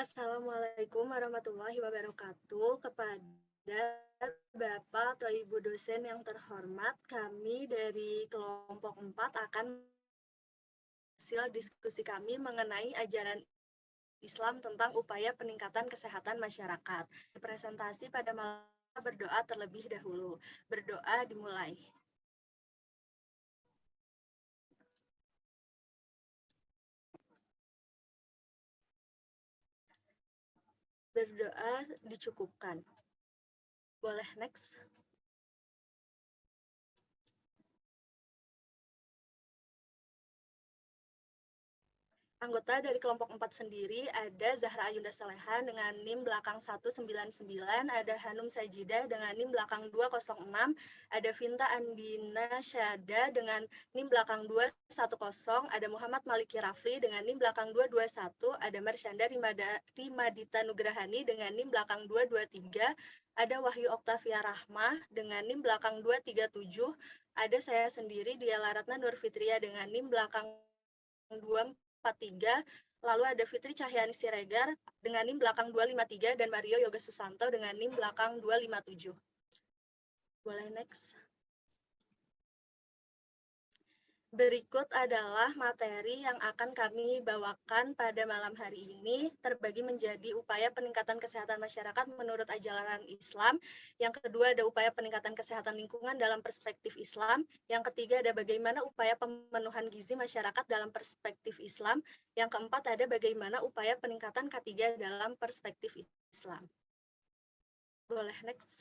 Assalamualaikum warahmatullahi wabarakatuh. Kepada Bapak atau Ibu dosen yang terhormat, kami dari kelompok 4 akan hasil diskusi kami mengenai ajaran Islam tentang upaya peningkatan kesehatan masyarakat. Presentasi pada malam berdoa terlebih dahulu. Berdoa dimulai. Berdoa dicukupkan. Boleh next. Anggota dari kelompok 4 sendiri ada Zahra Ayunda Saleha dengan NIM belakang 199, ada Hanum Sajidah dengan NIM belakang 206, ada Vinta Andina Syada dengan NIM belakang 210, ada Muhammad Maliki Rafli dengan NIM belakang 221, ada Marsyanda Rimadita Nugrahani dengan NIM belakang 223, ada Wahyu Oktavia Rahmah dengan NIM belakang 237, ada saya sendiri Dia Laratna Nurfitria dengan NIM belakang 243, lalu ada Fitri Cahyani Siregar dengan NIM belakang 253 dan Mario Yoga Susanto dengan NIM belakang 257. Boleh next. Berikut adalah materi yang akan kami bawakan pada malam hari ini, terbagi menjadi upaya peningkatan kesehatan masyarakat menurut ajaran Islam. Yang kedua ada upaya peningkatan kesehatan lingkungan dalam perspektif Islam. Yang ketiga ada bagaimana upaya pemenuhan gizi masyarakat dalam perspektif Islam. Yang keempat ada bagaimana upaya peningkatan K3 dalam perspektif Islam. Boleh next.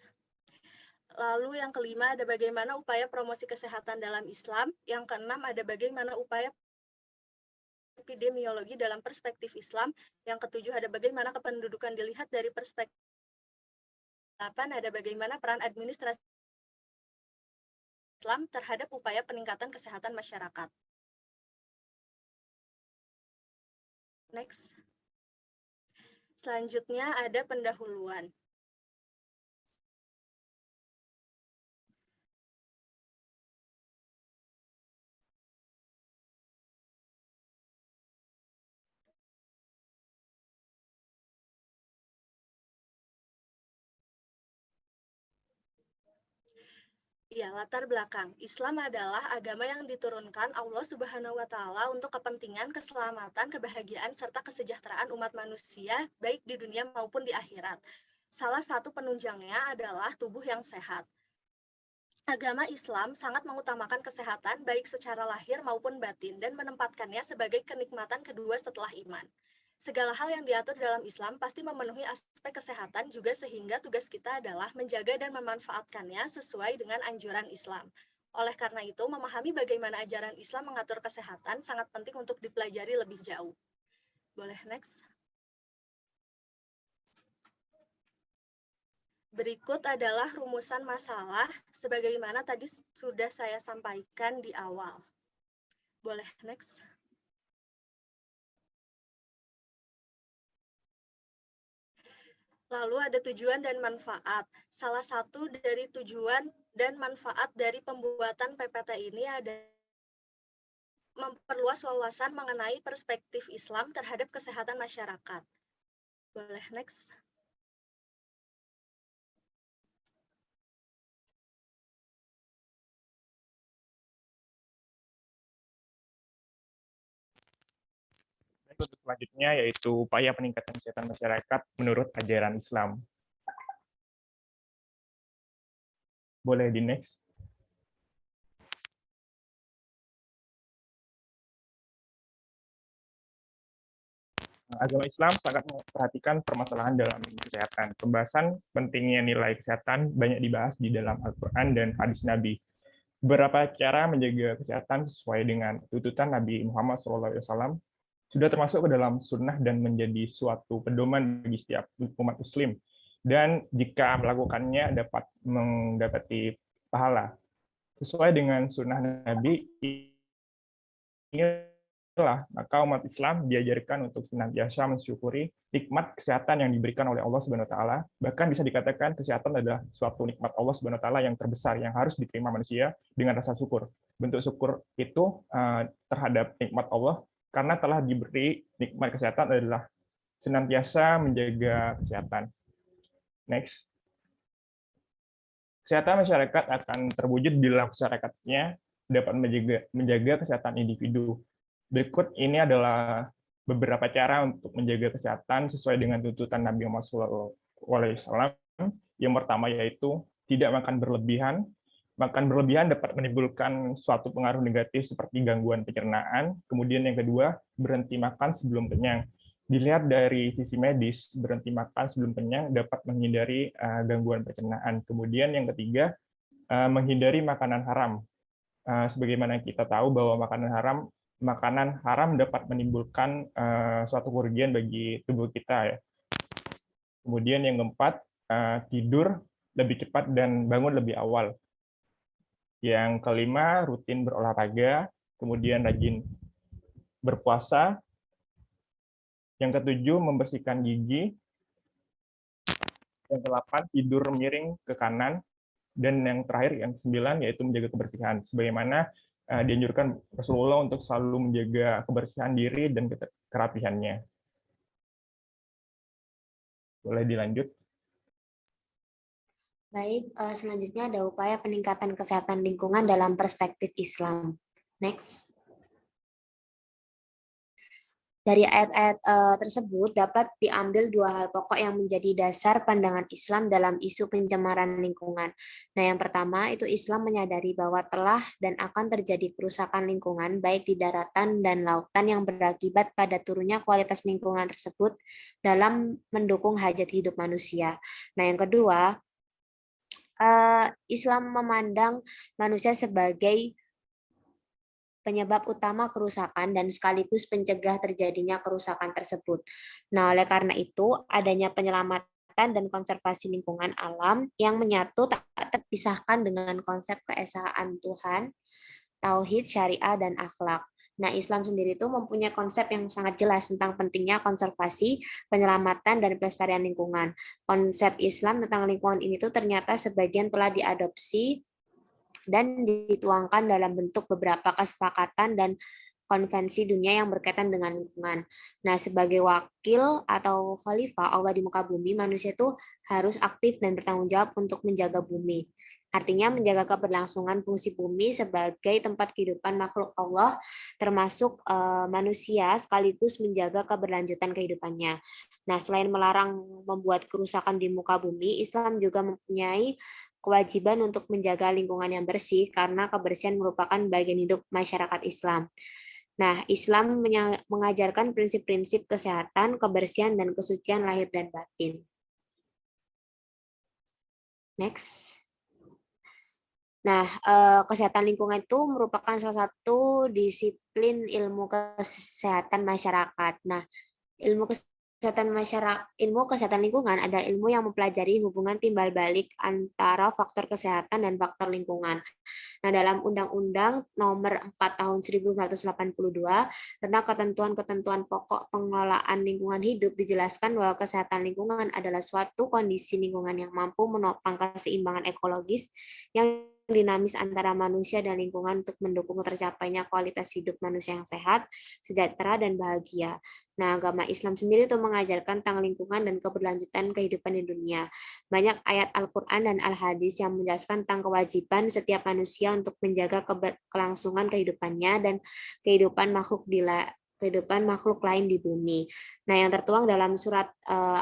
Lalu yang kelima ada bagaimana upaya promosi kesehatan dalam Islam. Yang keenam ada bagaimana upaya epidemiologi dalam perspektif Islam. Yang ketujuh ada bagaimana kependudukan dilihat dari perspektif 8 ada bagaimana peran administrasi Islam terhadap upaya peningkatan kesehatan masyarakat. Next. Selanjutnya ada pendahuluan. Ya, latar belakang. Islam adalah agama yang diturunkan Allah Subhanahu wa Ta'ala untuk kepentingan keselamatan, kebahagiaan, serta kesejahteraan umat manusia, baik di dunia maupun di akhirat. Salah satu penunjangnya adalah tubuh yang sehat. Agama Islam sangat mengutamakan kesehatan, baik secara lahir maupun batin, dan menempatkannya sebagai kenikmatan kedua setelah iman. Segala hal yang diatur dalam Islam pasti memenuhi aspek kesehatan juga sehingga tugas kita adalah menjaga dan memanfaatkannya sesuai dengan anjuran Islam. Oleh karena itu, memahami bagaimana ajaran Islam mengatur kesehatan sangat penting untuk dipelajari lebih jauh. Boleh next. Berikut adalah rumusan masalah sebagaimana tadi sudah saya sampaikan di awal. Boleh next. Lalu ada tujuan dan manfaat. Salah satu dari tujuan dan manfaat dari pembuatan PPT ini ada memperluas wawasan mengenai perspektif Islam terhadap kesehatan masyarakat. Boleh next. Untuk selanjutnya yaitu upaya peningkatan kesehatan masyarakat menurut ajaran Islam. Boleh di next. Agama Islam sangat memperhatikan permasalahan dalam kesehatan. Pembahasan pentingnya nilai kesehatan banyak dibahas di dalam Al-Quran dan hadis Nabi. Beberapa cara menjaga kesehatan sesuai dengan tuntutan Nabi Muhammad SAW sudah termasuk ke dalam sunnah dan menjadi suatu pedoman bagi setiap umat muslim. Dan jika melakukannya dapat mendapati pahala. Sesuai dengan sunnah Nabi, inilah maka umat Islam diajarkan untuk senantiasa mensyukuri nikmat kesehatan yang diberikan oleh Allah Subhanahu wa taala. Bahkan bisa dikatakan kesehatan adalah suatu nikmat Allah Subhanahu wa taala yang terbesar yang harus diterima manusia dengan rasa syukur. Bentuk syukur itu terhadap nikmat Allah karena telah diberi nikmat kesehatan adalah senantiasa menjaga kesehatan. Next. Kesehatan masyarakat akan terwujud bila masyarakatnya dapat menjaga kesehatan individu. Berikut ini adalah beberapa cara untuk menjaga kesehatan sesuai dengan tuntutan Nabi Muhammad SAW. Yang pertama yaitu tidak makan berlebihan. Makan berlebihan dapat menimbulkan suatu pengaruh negatif seperti gangguan pencernaan. Kemudian yang kedua, berhenti makan sebelum kenyang. Dilihat dari sisi medis, berhenti makan sebelum kenyang dapat menghindari gangguan pencernaan. Kemudian yang ketiga, menghindari makanan haram. Sebagaimana kita tahu bahwa makanan haram dapat menimbulkan suatu kerugian bagi tubuh kita ya. Kemudian yang keempat, tidur lebih cepat dan bangun lebih awal. Yang kelima, rutin berolahraga, kemudian rajin berpuasa. Yang ketujuh, membersihkan gigi. Yang kedelapan, tidur miring ke kanan. Dan yang terakhir, yang ke-9, yaitu menjaga kebersihan. Sebagaimana dianjurkan Rasulullah untuk selalu menjaga kebersihan diri dan kerapihannya. Boleh dilanjut? Baik, selanjutnya ada upaya peningkatan kesehatan lingkungan dalam perspektif Islam. Next. Dari ayat-ayat tersebut dapat diambil dua hal pokok yang menjadi dasar pandangan Islam dalam isu pencemaran lingkungan. Nah, yang pertama itu Islam menyadari bahwa telah dan akan terjadi kerusakan lingkungan baik di daratan dan lautan yang berakibat pada turunnya kualitas lingkungan tersebut dalam mendukung hajat hidup manusia. Nah, yang kedua, Islam memandang manusia sebagai penyebab utama kerusakan dan sekaligus pencegah terjadinya kerusakan tersebut. Nah, oleh karena itu, adanya penyelamatan dan konservasi lingkungan alam yang menyatu tak terpisahkan dengan konsep keesaan Tuhan, tauhid, syariah, dan akhlak. Nah, Islam sendiri itu mempunyai konsep yang sangat jelas tentang pentingnya konservasi, penyelamatan, dan pelestarian lingkungan. Konsep Islam tentang lingkungan ini tuh ternyata sebagian telah diadopsi dan dituangkan dalam bentuk beberapa kesepakatan dan konvensi dunia yang berkaitan dengan lingkungan. Nah, sebagai wakil atau khalifah Allah di muka bumi, manusia itu harus aktif dan bertanggung jawab untuk menjaga bumi. Artinya menjaga keberlangsungan fungsi bumi sebagai tempat kehidupan makhluk Allah, termasuk manusia, sekaligus menjaga keberlanjutan kehidupannya. Nah, selain melarang membuat kerusakan di muka bumi, Islam juga mempunyai kewajiban untuk menjaga lingkungan yang bersih karena kebersihan merupakan bagian hidup masyarakat Islam. Nah, Islam mengajarkan prinsip-prinsip kesehatan, kebersihan, dan kesucian lahir dan batin. Next. Nah, kesehatan lingkungan itu merupakan salah satu disiplin ilmu kesehatan masyarakat. Nah, ilmu kesehatan lingkungan adalah ilmu yang mempelajari hubungan timbal balik antara faktor kesehatan dan faktor lingkungan. Nah, dalam Undang-Undang Nomor 4 Tahun 1982 tentang ketentuan-ketentuan pokok pengelolaan lingkungan hidup dijelaskan bahwa kesehatan lingkungan adalah suatu kondisi lingkungan yang mampu menopang keseimbangan ekologis yang dinamis antara manusia dan lingkungan untuk mendukung tercapainya kualitas hidup manusia yang sehat, sejahtera, dan bahagia. Nah, agama Islam sendiri itu mengajarkan tentang lingkungan dan keberlanjutan kehidupan di dunia. Banyak ayat Al-Quran dan Al-Hadis yang menjelaskan tentang kewajiban setiap manusia untuk menjaga kelangsungan kehidupannya dan kehidupan makhluk lain di bumi. Nah, yang tertuang dalam surat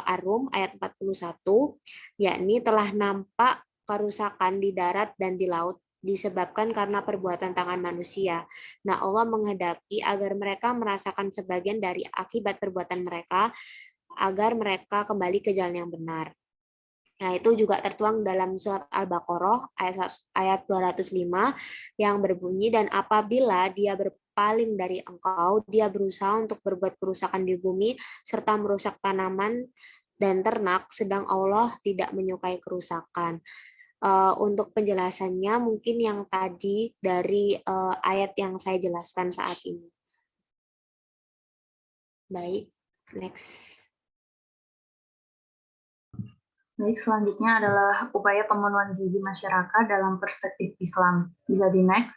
Ar-Rum ayat 41, yakni telah nampak kerusakan di darat dan di laut disebabkan karena perbuatan tangan manusia. Nah, Allah menghendaki agar mereka merasakan sebagian dari akibat perbuatan mereka, agar mereka kembali ke jalan yang benar. Nah, itu juga tertuang dalam surat Al-Baqarah ayat 205 yang berbunyi, dan apabila dia berpaling dari engkau, dia berusaha untuk berbuat kerusakan di bumi serta merusak tanaman dan ternak, sedang Allah tidak menyukai kerusakan. Untuk penjelasannya mungkin yang tadi dari ayat yang saya jelaskan saat ini. Baik, next. Baik, selanjutnya adalah upaya pemenuhan gizi masyarakat dalam perspektif Islam. Bisa di next.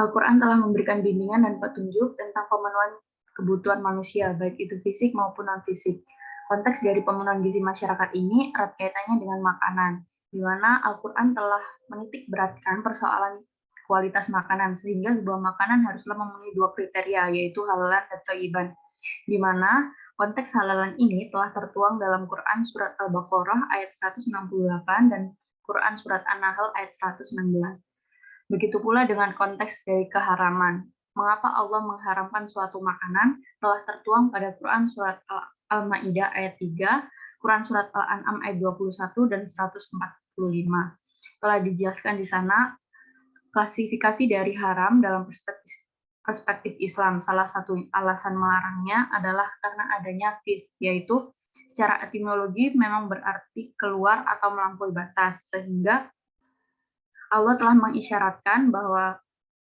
Al-Quran telah memberikan bimbingan dan petunjuk tentang pemenuhan kebutuhan manusia, baik itu fisik maupun non-fisik. Konteks dari pemenuhan gizi masyarakat ini erat kaitannya dengan makanan, di mana Al-Quran telah menitik beratkan persoalan kualitas makanan, sehingga sebuah makanan haruslah memenuhi dua kriteria, yaitu halalan dan thayyiban, di mana konteks halalan ini telah tertuang dalam Quran Surat Al-Baqarah ayat 168 dan Quran Surat An-Nahl ayat 116. Begitu pula dengan konteks dari keharaman. Mengapa Allah mengharamkan suatu makanan telah tertuang pada Quran Surat Al-Ma'idah ayat 3, Quran Surat Al-An'am ayat 21 dan 145. Telah dijelaskan di sana klasifikasi dari haram dalam perspektif Islam. Salah satu alasan melarangnya adalah karena adanya fis, yaitu secara etimologi memang berarti keluar atau melampaui batas, sehingga Allah telah mengisyaratkan bahwa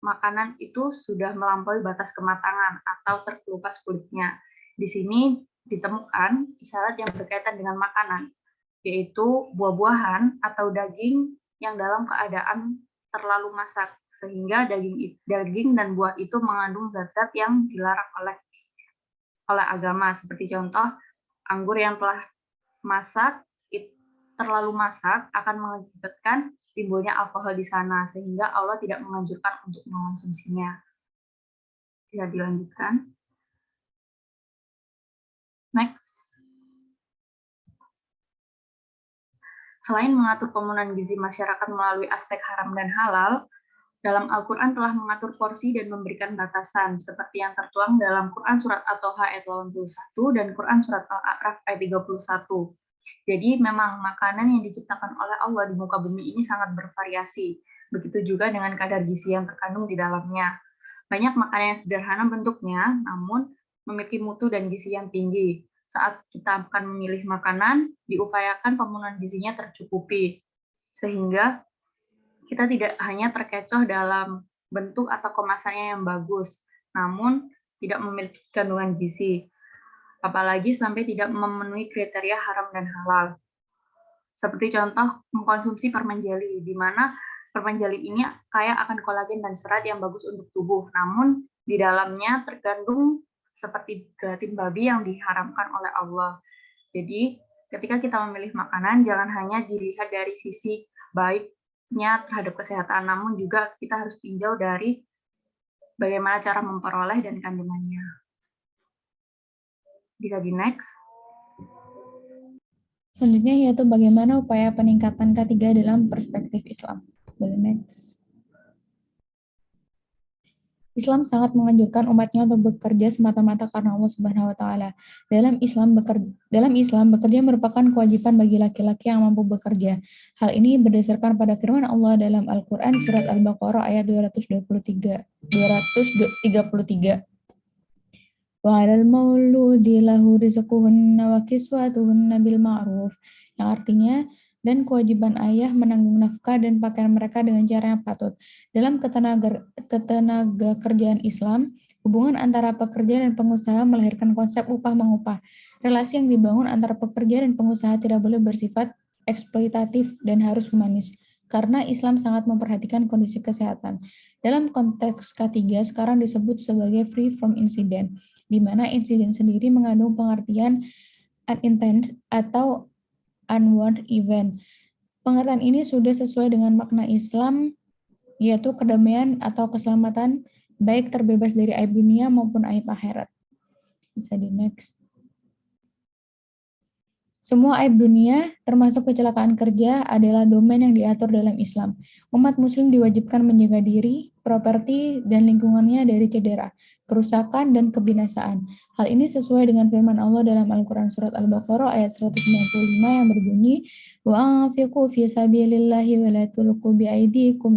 makanan itu sudah melampaui batas kematangan atau terkelupas kulitnya. Di sini ditemukan isyarat yang berkaitan dengan makanan, yaitu buah-buahan atau daging yang dalam keadaan terlalu masak, sehingga daging dan buah itu mengandung zat-zat yang dilarang oleh agama, seperti contoh anggur yang telah terlalu masak akan mengakibatkan timbulnya alkohol di sana, sehingga Allah tidak menganjurkan untuk mengonsumsinya. Bisa dilanjutkan. Next. Selain mengatur pemenuhan gizi masyarakat melalui aspek haram dan halal, dalam Al-Quran telah mengatur porsi dan memberikan batasan, seperti yang tertuang dalam Quran Surat At-Toha ayat 81 dan Quran Surat Al-A'raf ayat 31. Jadi memang makanan yang diciptakan oleh Allah di muka bumi ini sangat bervariasi. Begitu juga dengan kadar gizi yang terkandung di dalamnya. Banyak makanan yang sederhana bentuknya, namun memiliki mutu dan gizi yang tinggi. Saat kita akan memilih makanan, diupayakan pemenuhan gizinya tercukupi, sehingga kita tidak hanya terkecoh dalam bentuk atau kemasannya yang bagus, namun tidak memiliki kandungan gizi, apalagi sampai tidak memenuhi kriteria haram dan halal. Seperti contoh mengkonsumsi permen jeli, di mana permen jeli ini kaya akan kolagen dan serat yang bagus untuk tubuh, namun di dalamnya terkandung seperti gelatin babi yang diharamkan oleh Allah. Jadi, ketika kita memilih makanan, jangan hanya dilihat dari sisi baiknya terhadap kesehatan, namun juga kita harus tinjau dari bagaimana cara memperoleh dan kandungannya. Bisa di next. Selanjutnya yaitu bagaimana upaya peningkatan ketiga dalam perspektif Islam. Boleh next. Islam sangat menganjurkan umatnya untuk bekerja semata-mata karena Allah Subhanahu wa taala. Dalam Islam bekerja merupakan kewajiban bagi laki-laki yang mampu bekerja. Hal ini berdasarkan pada firman Allah dalam Al-Qur'an surat Al-Baqarah ayat 233. Wa 'alal mauludi lahu rizquhunna wa kiswatuhunna bil ma'ruf, yang artinya dan kewajiban ayah menanggung nafkah dan pakaian mereka dengan cara yang patut. Dalam ketenaga kerjaan Islam, hubungan antara pekerja dan pengusaha melahirkan konsep upah-mengupah. Relasi yang dibangun antara pekerja dan pengusaha tidak boleh bersifat eksploitatif dan harus humanis, karena Islam sangat memperhatikan kondisi kesehatan. Dalam konteks ketiga, sekarang disebut sebagai free from incident, di mana insiden sendiri mengandung pengertian unintended atau unwanted event. Pengertian ini sudah sesuai dengan makna Islam, yaitu kedamaian atau keselamatan, baik terbebas dari aib dunia maupun aib akhirat. Bisa di next. Semua aib dunia, termasuk kecelakaan kerja, adalah domain yang diatur dalam Islam. Umat muslim diwajibkan menjaga diri, properti, dan lingkungannya dari cedera, kerusakan, dan kebinasaan. Hal ini sesuai dengan firman Allah dalam Al-Quran Surat Al-Baqarah ayat 195 yang berbunyi, وَأَنْفِقُوا فِي سَبِيلِ اللَّهِ وَلَا تُلْقُوا بِأَيْدِيكُمْ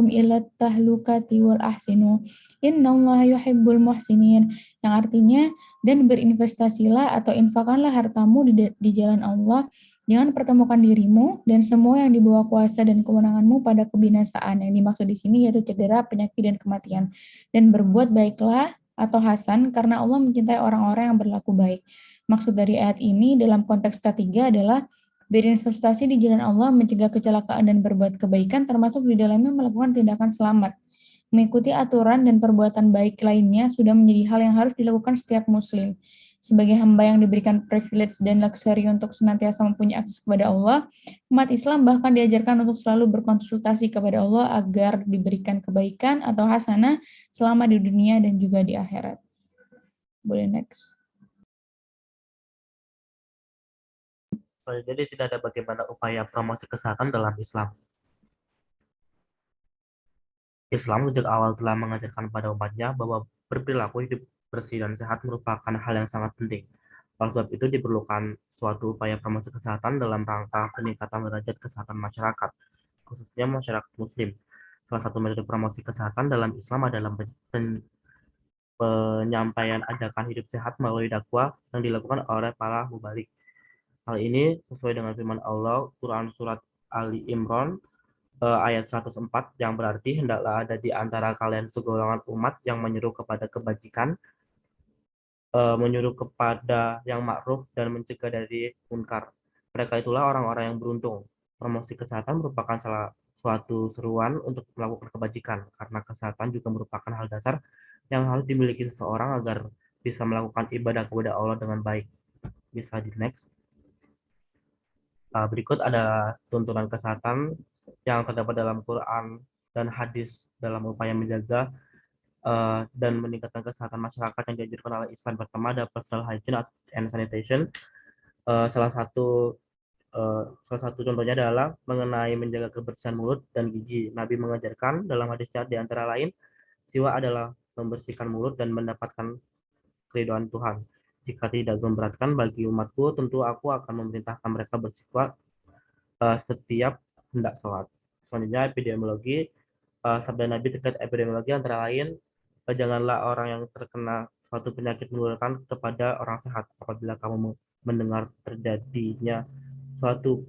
إِلَى التَّهْلُكَةِ وَأَحْسِنُوا إِنَّ اللَّهَ يُحِبُّ الْمُحْسِنِينَ, yang artinya, dan berinvestasilah atau infakkanlah hartamu di jalan Allah, jangan pertemukan dirimu dan semua yang dibawa kuasa dan kewenanganmu pada kebinasaan. Yang dimaksud di sini yaitu cedera, penyakit, dan kematian. Dan berbuat baiklah atau hasan karena Allah mencintai orang-orang yang berlaku baik. Maksud dari ayat ini dalam konteks ketiga adalah Berinvestasi di jalan Allah, mencegah kecelakaan dan berbuat kebaikan, termasuk di dalamnya melakukan tindakan selamat. Mengikuti aturan dan perbuatan baik lainnya sudah menjadi hal yang harus dilakukan setiap muslim. Sebagai hamba yang diberikan privilege dan luxury untuk senantiasa mempunyai akses kepada Allah, umat Islam bahkan diajarkan untuk selalu berkonsultasi kepada Allah agar diberikan kebaikan atau hasanah selama di dunia dan juga di akhirat. Boleh next. Jadi sudah ada bagaimana upaya promosi kesehatan dalam Islam. Islam sejak awal telah mengajarkan pada umatnya bahwa berperilaku hidup bersih dan sehat merupakan hal yang sangat penting. Oleh sebab itu diperlukan suatu upaya promosi kesehatan dalam rangka peningkatan derajat kesehatan masyarakat, khususnya masyarakat muslim. Salah satu metode promosi kesehatan dalam Islam adalah penyampaian ajakan hidup sehat melalui dakwah yang dilakukan oleh para mubalik. Hal ini sesuai dengan firman Allah, Quran Surat Ali Imran, ayat 104, yang berarti hendaklah ada di antara kalian segolongan umat yang menyeru kepada kebajikan, menyuruh kepada yang ma'ruf dan mencegah dari munkar. Mereka itulah orang-orang yang beruntung. Promosi kesehatan merupakan salah suatu seruan untuk melakukan kebajikan, karena kesehatan juga merupakan hal dasar yang harus dimiliki seseorang agar bisa melakukan ibadah kepada Allah dengan baik. Bisa di next. Berikut ada tuntunan kesehatan yang terdapat dalam Quran dan hadis dalam upaya menjaga dan meningkatkan kesehatan masyarakat yang dianjurkan oleh Islam. Pertama ada personal hygiene and sanitation. Salah satu contohnya adalah mengenai menjaga kebersihan mulut dan gigi. Nabi mengajarkan dalam hadisnya di antara lain, siwak adalah membersihkan mulut dan mendapatkan keridhaan Tuhan. Jika tidak memberatkan bagi umatku, tentu aku akan memerintahkan mereka bersiwak setiap hendak sholat. Selanjutnya epidemiologi. Sabda Nabi terkait epidemiologi antara lain, janganlah orang yang terkena suatu penyakit menularkan kepada orang sehat. Apabila kamu mendengar terjadinya suatu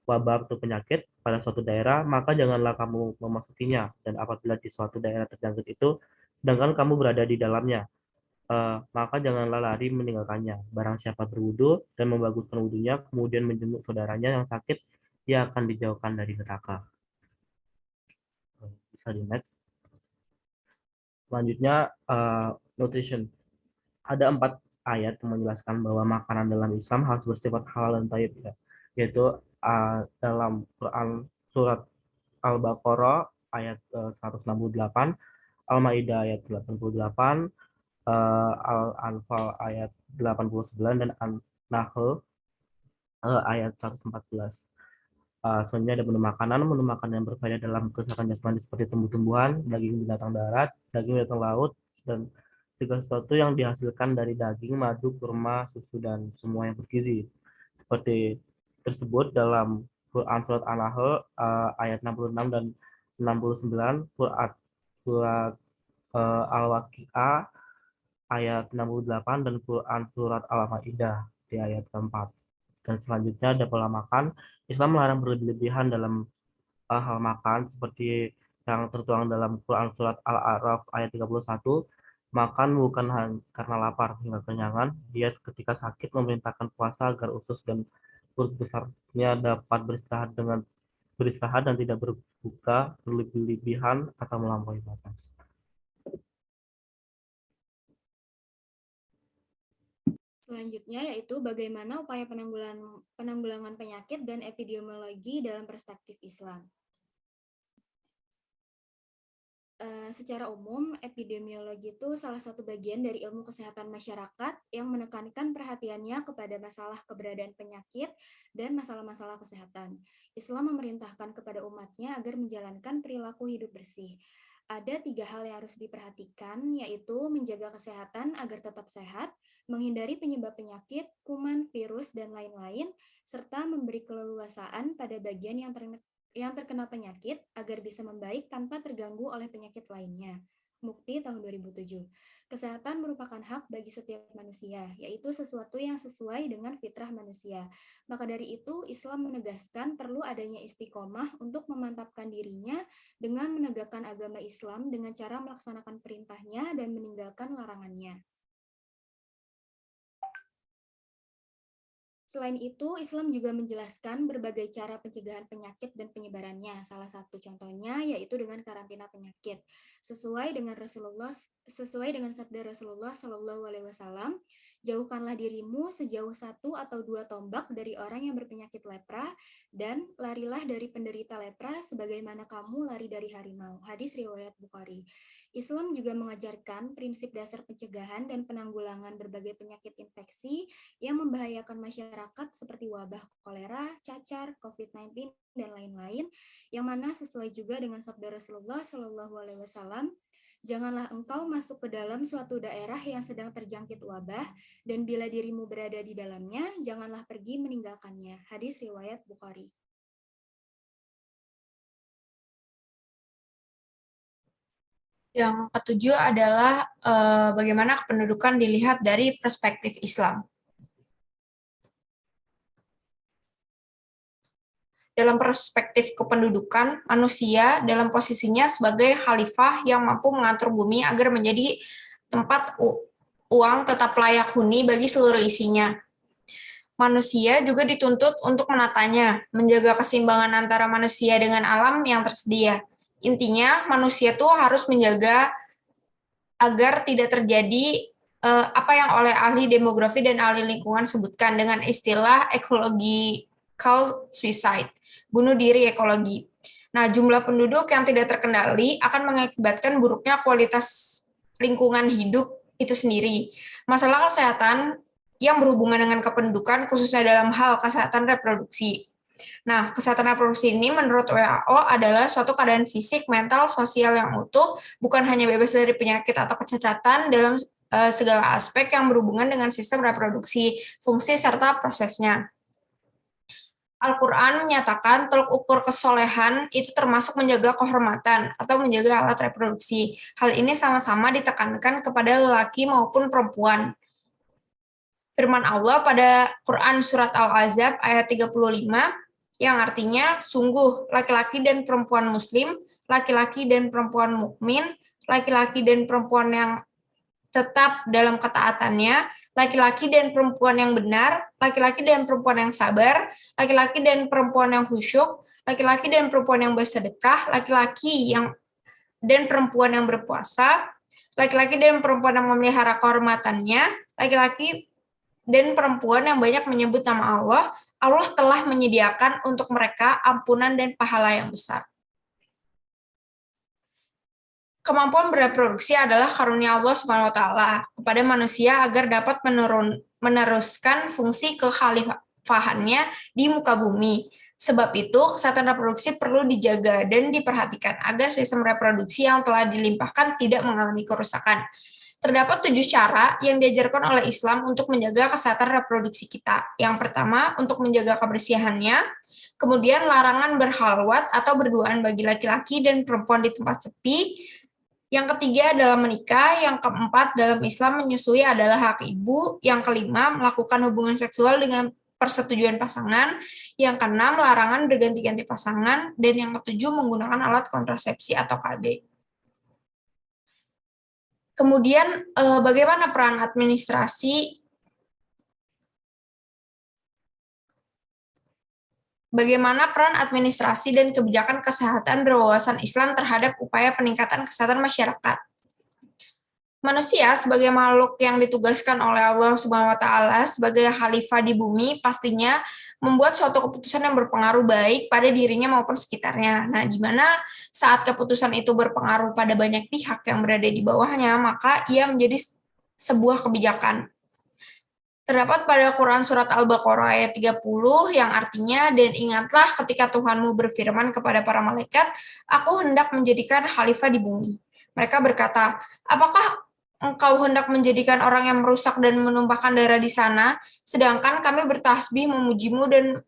wabah atau penyakit pada suatu daerah, maka janganlah kamu memasukinya. Dan apabila di suatu daerah terjangkit itu, sedangkan kamu berada di dalamnya, maka janganlah lari meninggalkannya. Barang siapa berwudu dan membaguskan wudunya, kemudian menjenguk saudaranya yang sakit, ia akan dijauhkan dari neraka. Bisa di next. Selanjutnya, nutrition. Ada 4 ayat yang menjelaskan bahwa makanan dalam Islam harus bersifat halal dan thayyib, ya. Yaitu dalam Quran surat Al-Baqarah ayat 168, Al-Maidah ayat 88, Al-Anfal ayat 89, dan An-Nahl ayat 114. Selanjutnya ada menu makanan yang berfaedah dalam kesehatan jasmani seperti tumbuh-tumbuhan, daging binatang darat, daging binatang laut, dan segala sesuatu yang dihasilkan dari daging, madu, kurma, susu, dan semua yang bergizi. Seperti tersebut dalam Quran surat An-Nahl ayat 66 dan 69, surat Al-Waqi'ah ayat 68, dan Quran surat Al-Maidah di ayat keempat. Dan selanjutnya ada pola makan. Islam melarang berlebihan dalam hal makan seperti yang tertuang dalam Quran surat Al-A'raf ayat 31. Makan bukan karena lapar hingga kenyangan. Diet ketika sakit, memerintahkan puasa agar usus dan perut besarnya dapat beristirahat dan tidak berbuka berlebihan atau melampaui batas. Selanjutnya yaitu bagaimana upaya penanggulangan penyakit dan epidemiologi dalam perspektif Islam. Secara umum, epidemiologi itu salah satu bagian dari ilmu kesehatan masyarakat yang menekankan perhatiannya kepada masalah keberadaan penyakit dan masalah-masalah kesehatan. Islam memerintahkan kepada umatnya agar menjalankan perilaku hidup bersih. Ada 3 hal yang harus diperhatikan, yaitu menjaga kesehatan agar tetap sehat, menghindari penyebab penyakit, kuman, virus, dan lain-lain, serta memberi keleluasaan pada bagian yang terkena penyakit agar bisa membaik tanpa terganggu oleh penyakit lainnya. Mukti tahun 2007. Kesehatan merupakan hak bagi setiap manusia, yaitu sesuatu yang sesuai dengan fitrah manusia. Maka dari itu, Islam menegaskan perlu adanya istiqomah untuk memantapkan dirinya dengan menegakkan agama Islam dengan cara melaksanakan perintahnya dan meninggalkan larangannya. Selain itu, Islam juga menjelaskan berbagai cara pencegahan penyakit dan penyebarannya. Salah satu contohnya yaitu dengan karantina penyakit. Sesuai dengan sabda Rasulullah Shallallahu Alaihi Wasallam, jauhkanlah dirimu sejauh 1 atau 2 tombak dari orang yang berpenyakit lepra dan larilah dari penderita lepra sebagaimana kamu lari dari harimau. Hadis riwayat Bukhari. Islam juga mengajarkan prinsip dasar pencegahan dan penanggulangan berbagai penyakit infeksi yang membahayakan masyarakat seperti wabah kolera, cacar, COVID-19, dan lain-lain, yang mana sesuai juga dengan sabda Rasulullah Shallallahu Alaihi Wasallam, janganlah engkau masuk ke dalam suatu daerah yang sedang terjangkit wabah, dan bila dirimu berada di dalamnya, janganlah pergi meninggalkannya. Hadis riwayat Bukhari. Yang ketujuh adalah bagaimana kependudukan dilihat dari perspektif Islam. Dalam perspektif kependudukan, manusia dalam posisinya sebagai khalifah yang mampu mengatur bumi agar menjadi tempat uang tetap layak huni bagi seluruh isinya. Manusia juga dituntut untuk menatanya, menjaga keseimbangan antara manusia dengan alam yang tersedia. Intinya, manusia tuh harus menjaga agar tidak terjadi apa yang oleh ahli demografi dan ahli lingkungan sebutkan dengan istilah ecological suicide, bunuh diri ekologi. Nah, jumlah penduduk yang tidak terkendali akan mengakibatkan buruknya kualitas lingkungan hidup itu sendiri. Masalah kesehatan yang berhubungan dengan kependudukan, khususnya dalam hal kesehatan reproduksi. Nah, kesehatan reproduksi ini menurut WHO adalah suatu keadaan fisik, mental, sosial yang utuh, bukan hanya bebas dari penyakit atau kecacatan dalam segala aspek yang berhubungan dengan sistem reproduksi, fungsi, serta prosesnya. Al-Quran menyatakan tolak ukur kesolehan itu termasuk menjaga kehormatan atau menjaga alat reproduksi. Hal ini sama-sama ditekankan kepada lelaki maupun perempuan. Firman Allah pada Quran Surat Al-Ahzab ayat 35, yang artinya, sungguh laki-laki dan perempuan muslim, laki-laki dan perempuan mukmin, laki-laki dan perempuan yang tetap dalam ketaatannya, laki-laki dan perempuan yang benar, laki-laki dan perempuan yang sabar, laki-laki dan perempuan yang khusyuk, laki-laki dan perempuan yang bersedekah, laki-laki dan perempuan yang berpuasa, laki-laki dan perempuan yang memelihara kehormatannya, laki-laki dan perempuan yang banyak menyebut nama Allah, Allah telah menyediakan untuk mereka ampunan dan pahala yang besar. Kemampuan bereproduksi adalah karunia Allah SWT kepada manusia agar dapat meneruskan fungsi kekhalifahannya di muka bumi. Sebab itu, kesehatan reproduksi perlu dijaga dan diperhatikan agar sistem reproduksi yang telah dilimpahkan tidak mengalami kerusakan. Terdapat 7 cara yang diajarkan oleh Islam untuk menjaga kesehatan reproduksi kita. Yang pertama, untuk menjaga kebersihannya. Kemudian, larangan berkhalwat atau berduaan bagi laki-laki dan perempuan di tempat sepi. Yang ketiga adalah menikah. Yang keempat, dalam Islam menyusui adalah hak ibu. Yang kelima, melakukan hubungan seksual dengan persetujuan pasangan. Yang keenam, larangan berganti-ganti pasangan. Dan yang ketujuh, menggunakan alat kontrasepsi atau KB. Kemudian, bagaimana peran administrasi? Bagaimana peran administrasi dan kebijakan kesehatan berwawasan Islam terhadap upaya peningkatan kesehatan masyarakat? Manusia sebagai makhluk yang ditugaskan oleh Allah Subhanahu wa Ta'ala sebagai khalifah di bumi pastinya membuat suatu keputusan yang berpengaruh baik pada dirinya maupun sekitarnya. Nah, di mana saat keputusan itu berpengaruh pada banyak pihak yang berada di bawahnya, maka ia menjadi sebuah kebijakan. Terdapat pada Quran Surat Al-Baqarah ayat 30 yang artinya, dan ingatlah ketika Tuhanmu berfirman kepada para malaikat, aku hendak menjadikan khalifah di bumi. Mereka berkata, apakah engkau hendak menjadikan orang yang merusak dan menumpahkan darah di sana, sedangkan kami bertasbih memujimu dan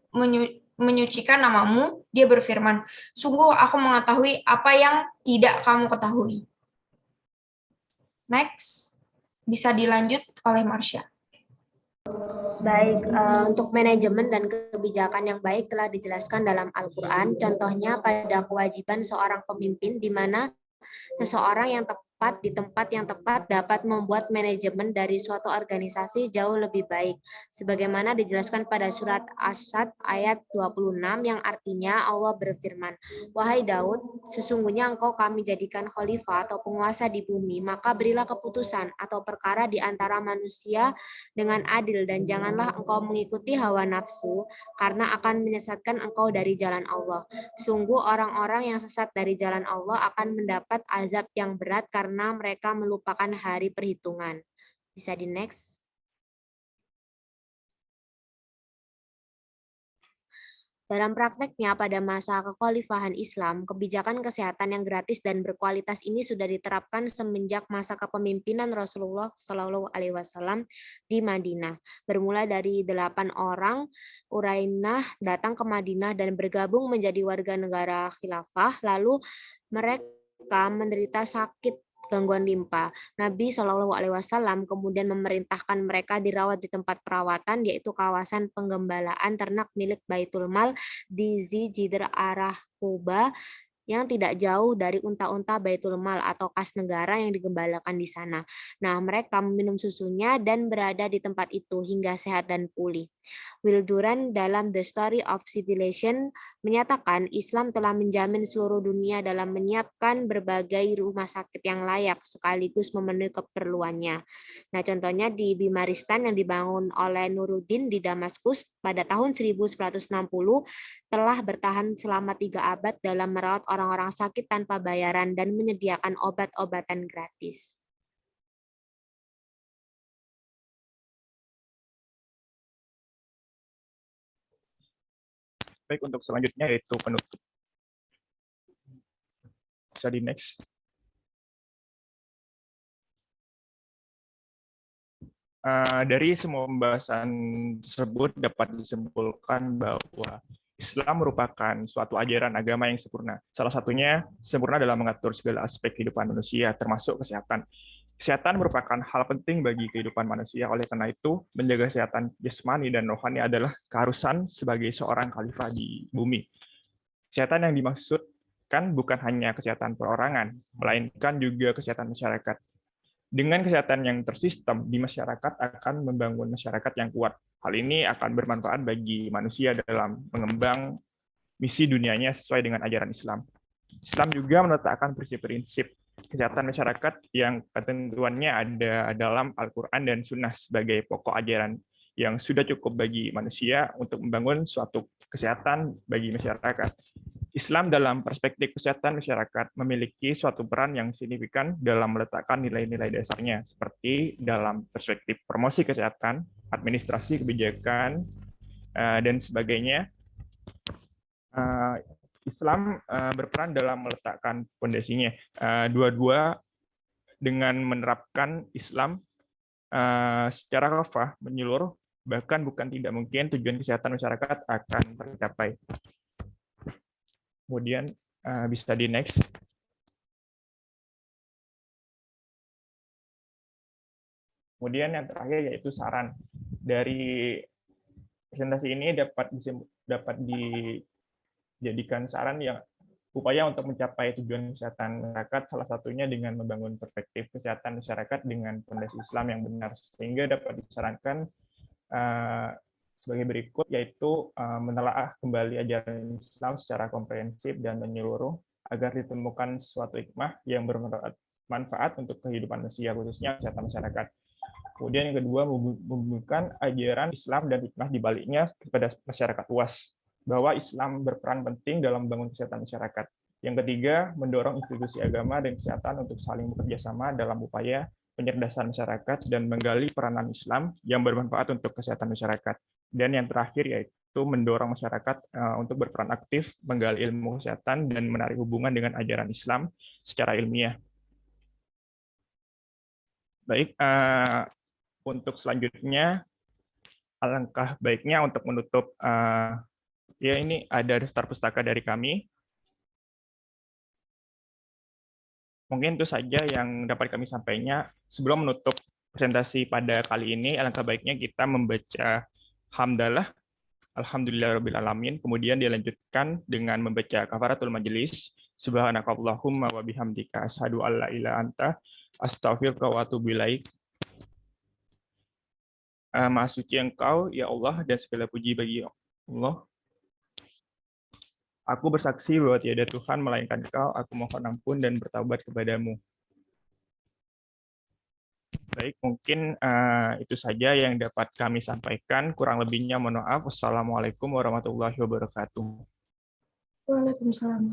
menyucikan namamu? Dia berfirman, sungguh aku mengetahui apa yang tidak kamu ketahui. Next, bisa dilanjut oleh Marsha. Baik, untuk manajemen dan kebijakan yang baik telah dijelaskan dalam Al-Quran. Contohnya pada kewajiban seorang pemimpin di mana seseorang yang tepat di tempat yang tepat dapat membuat manajemen dari suatu organisasi jauh lebih baik. Sebagaimana dijelaskan pada surat As-Sad ayat 26 yang artinya Allah berfirman, "Wahai Daud, sesungguhnya engkau kami jadikan khalifah atau penguasa di bumi, maka berilah keputusan atau perkara di antara manusia dengan adil dan janganlah engkau mengikuti hawa nafsu karena akan menyesatkan engkau dari jalan Allah. Sungguh orang-orang yang sesat dari jalan Allah akan mendapat azab yang berat karena mereka melupakan hari perhitungan." Bisa di next. Dalam prakteknya pada masa kekhalifahan Islam, kebijakan kesehatan yang gratis dan berkualitas ini sudah diterapkan semenjak masa kepemimpinan Rasulullah Shallallahu Alaihi Wasallam di Madinah. Bermula dari 8 orang, Urainah datang ke Madinah dan bergabung menjadi warga negara khilafah. Lalu mereka menderita sakit gangguan limpa. Nabi Shallallahu Alaihi Wasallam kemudian memerintahkan mereka dirawat di tempat perawatan, yaitu kawasan penggembalaan ternak milik Baitul Mal di Zijidr arah Kuba, yang tidak jauh dari unta-unta Baitul Mal atau kas negara yang digembalakan di sana. Nah, mereka meminum susunya dan berada di tempat itu hingga sehat dan pulih. Will Durant dalam The Story of Civilization menyatakan Islam telah menjamin seluruh dunia dalam menyiapkan berbagai rumah sakit yang layak sekaligus memenuhi keperluannya. Nah, contohnya di Bimaristan yang dibangun oleh Nuruddin di Damaskus pada tahun 1160 telah bertahan selama 3 abad dalam merawat orang-orang sakit tanpa bayaran dan menyediakan obat-obatan gratis. Baik, untuk selanjutnya yaitu penutup. Bisa di next. Dari semua pembahasan tersebut dapat disimpulkan bahwa Islam merupakan suatu ajaran agama yang sempurna. Salah satunya sempurna dalam mengatur segala aspek kehidupan manusia, termasuk kesehatan. Kesehatan merupakan hal penting bagi kehidupan manusia. Oleh karena itu, menjaga kesehatan jasmani dan rohani adalah keharusan sebagai seorang khalifah di bumi. Kesehatan yang dimaksudkan bukan hanya kesehatan perorangan, melainkan juga kesehatan masyarakat. Dengan kesehatan yang tersistem di masyarakat akan membangun masyarakat yang kuat. Hal ini akan bermanfaat bagi manusia dalam mengembang misi dunianya sesuai dengan ajaran Islam. Islam juga meletakkan prinsip-prinsip kesehatan masyarakat yang ketentuannya ada dalam Al-Quran dan Sunnah sebagai pokok ajaran yang sudah cukup bagi manusia untuk membangun suatu kesehatan bagi masyarakat. Islam dalam perspektif kesehatan masyarakat memiliki suatu peran yang signifikan dalam meletakkan nilai-nilai dasarnya, seperti dalam perspektif promosi kesehatan, administrasi kebijakan, dan sebagainya. Islam berperan dalam meletakkan fondasinya. Dua-dua dengan menerapkan Islam secara kafah menyeluruh, bahkan bukan tidak mungkin tujuan kesehatan masyarakat akan tercapai. Kemudian bisa di next. Kemudian yang terakhir yaitu saran. Dari presentasi ini dapat dijadikan saran yang upaya untuk mencapai tujuan kesehatan masyarakat, salah satunya dengan membangun perspektif kesehatan masyarakat dengan fondasi Islam yang benar, sehingga dapat disarankan sebagai berikut, yaitu menelaah kembali ajaran Islam secara komprehensif dan menyeluruh agar ditemukan suatu hikmah yang bermanfaat untuk kehidupan manusia, khususnya kesehatan masyarakat. Kemudian yang kedua, membumikan ajaran Islam dan hikmah di baliknya kepada masyarakat luas, bahwa Islam berperan penting dalam membangun kesehatan masyarakat. Yang ketiga, mendorong institusi agama dan kesehatan untuk saling bekerja sama dalam upaya pencerdasan masyarakat dan menggali peranan Islam yang bermanfaat untuk kesehatan masyarakat. Dan yang terakhir yaitu mendorong masyarakat untuk berperan aktif menggali ilmu kesehatan dan menarik hubungan dengan ajaran Islam secara ilmiah. Baik, untuk selanjutnya, alangkah baiknya untuk menutup, ya ini ada daftar pustaka dari kami. Mungkin itu saja yang dapat kami sampaikan. Sebelum menutup presentasi pada kali ini, alangkah baiknya kita membaca hamdalah, alhamdulillahirabbil alamin, kemudian dilanjutkan dengan membaca kafaratul majelis, Subhanakallahumma wa bihamdika asyhadu an la ilaha anta astaghfiruka wa atubu ilaik. Maha suci Engkau, ya Allah, dan segala puji bagi Allah. Aku bersaksi bahwa tiada Tuhan melainkan Engkau. Aku mohon ampun dan bertaubat kepadamu. Baik, mungkin itu saja yang dapat kami sampaikan. Kurang lebihnya mohon maaf. Wassalamualaikum warahmatullahi wabarakatuh. Waalaikumsalam.